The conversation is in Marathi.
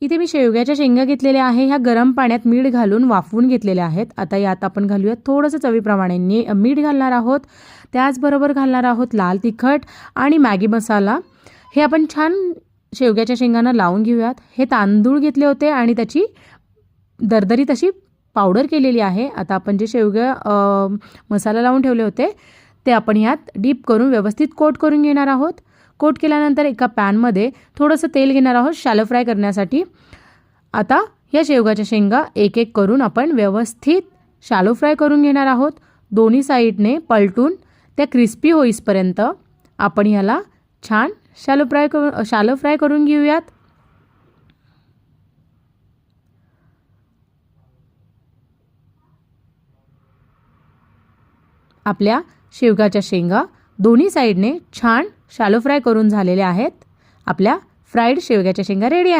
इथे मी शेवग्याच्या शेंगा घेतलेल्या आहे, ह्या गरम पाण्यात मीठ घालून वाफवून घेतलेल्या आहेत। आता यात आपण घालूया थोडंसं चवीप्रमाणे मीठ घालणार आहोत, त्याचबरोबर घालणार आहोत लाल तिखट आणि मॅगी मसाला। हे आपण छान शेवग्याच्या शेंगांना लावून घेऊयात। हे तांदूळ घेतले होते आणि त्याची दरदरीत अशी पावडर केलेली आहे। आता आपण जे शेवगा मसाला लावून ठेवले होते ते आपण यात डीप करून व्यवस्थित कोट करून घेणार आहोत। कोट केल्यानंतर एका पॅनमध्ये थोडंसं तेल घेणार आहोत शॅलो फ्राय करण्यासाठी। आता या शेवगाच्या शेंगा एक एक करून आपण व्यवस्थित शॅलो फ्राय करून घेणार आहोत। दोन्ही साईडने पलटून त्या क्रिस्पी होईपर्यंत आपण याला छान शॅलो फ्राय करून घेऊयात। आपल्या शेवगाच्या शेंगा दोन्ही साईडने छान शॅलो फ्राय करून झालेल्या आहेत। आपल्या फ्राईड शेवग्याच्या शेंगा रेडी आहेत।